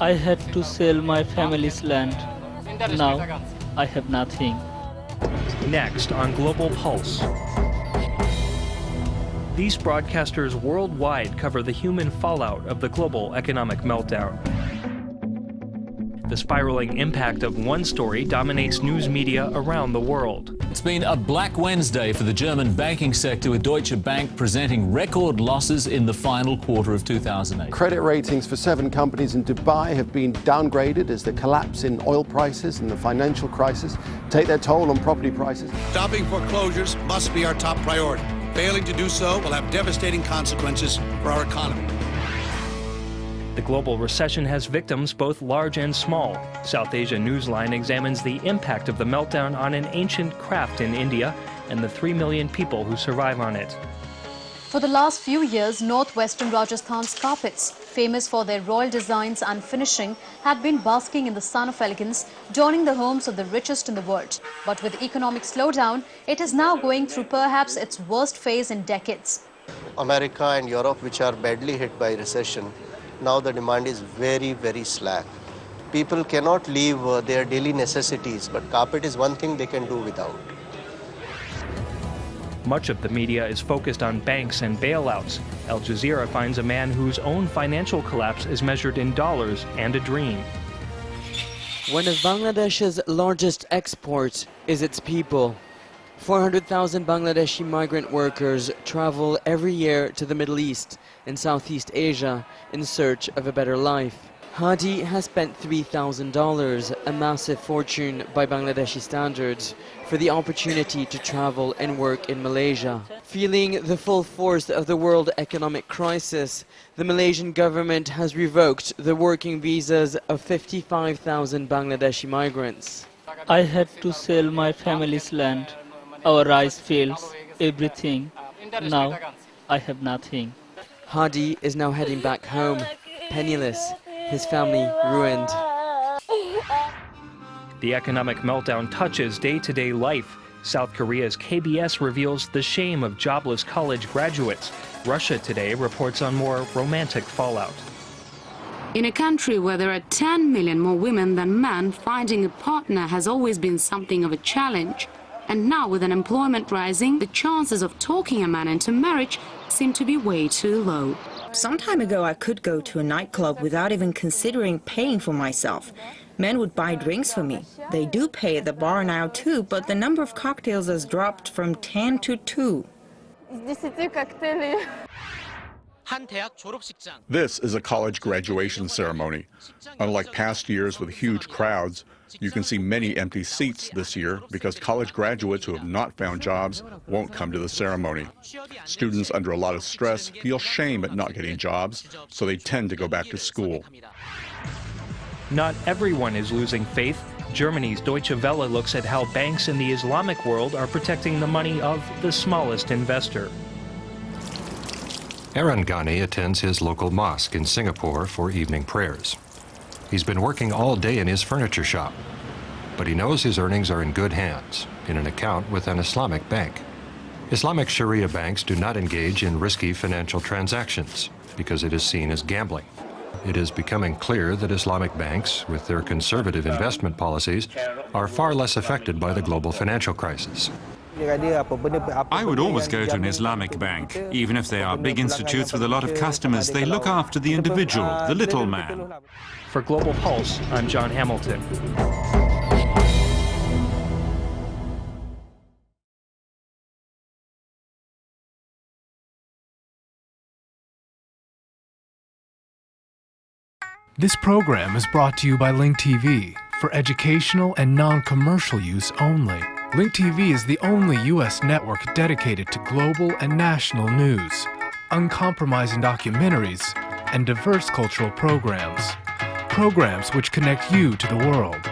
I had to sell my family's land. Now I have nothing. Next on Global Pulse. These broadcasters worldwide cover the human fallout of the global economic meltdown. The spiraling impact of one story dominates news media around the world. It's been a black Wednesday for the German banking sector, with Deutsche Bank presenting record losses in the final quarter of 2008. Credit ratings for 7 companies in Dubai have been downgraded as the collapse in oil prices and the financial crisis take their toll on property prices. Stopping foreclosures must be our top priority. Failing to do so will have devastating consequences for our economy. The global recession has victims both large and small. South Asia Newsline examines the impact of the meltdown on an ancient craft in India and the 3 million people who survive on it. For the last few years, northwestern Rajasthan's carpets, famous for their royal designs and finishing, had been basking in the sun of elegance, adorning the homes of the richest in the world. But with economic slowdown, it is now going through perhaps its worst phase in decades. America and Europe, which are badly hit by recession, now the demand is very, very slack. People cannot leave their daily necessities, but carpet is one thing they can do without. Much of the media is focused on banks and bailouts. Al Jazeera finds a man whose own financial collapse is measured in dollars and a dream. One of Bangladesh's largest exports is its people. 400,000 Bangladeshi migrant workers travel every year to the Middle East and Southeast Asia in search of a better life. Hadi has spent $3,000, a massive fortune by Bangladeshi standards, for the opportunity to travel and work in Malaysia. Feeling the full force of the world economic crisis, the Malaysian government has revoked the working visas of 55,000 Bangladeshi migrants. I had to sell my family's land, our rice fields, everything. Now I have nothing. Hadi is now heading back home, penniless, his family ruined. The economic meltdown touches day-to-day life. South Korea's KBS reveals the shame of jobless college graduates. Russia Today reports on more romantic fallout. In a country where there are 10 million more women than men, finding a partner has always been something of a challenge. And now, with unemployment rising, the chances of talking a man into marriage seem to be way too low. Some time ago, I could go to a nightclub without even considering paying for myself. Men would buy drinks for me. They do pay at the bar now too, but the number of cocktails has dropped from 10 to 2. This is a college graduation ceremony. Unlike past years with huge crowds, you can see many empty seats this year because college graduates who have not found jobs won't come to the ceremony. Students under a lot of stress feel shame at not getting jobs, so they tend to go back to school. Not everyone is losing faith. Germany's Deutsche Welle looks at how banks in the Islamic world are protecting the money of the smallest investor. Aaron Ghani attends his local mosque in Singapore for evening prayers. He's been working all day in his furniture shop, but he knows his earnings are in good hands, in an account with an Islamic bank. Islamic Sharia banks do not engage in risky financial transactions because it is seen as gambling. It is becoming clear that Islamic banks, with their conservative investment policies, are far less affected by the global financial crisis. I would always go to an Islamic bank. Even if they are big institutes with a lot of customers, they look after the individual, the little man. For Global Pulse, I'm John Hamilton. This program is brought to you by Link TV for educational and non-commercial use only. Link TV is the only U.S. network dedicated to global and national news, uncompromising documentaries, and diverse cultural programs. Programs which connect you to the world.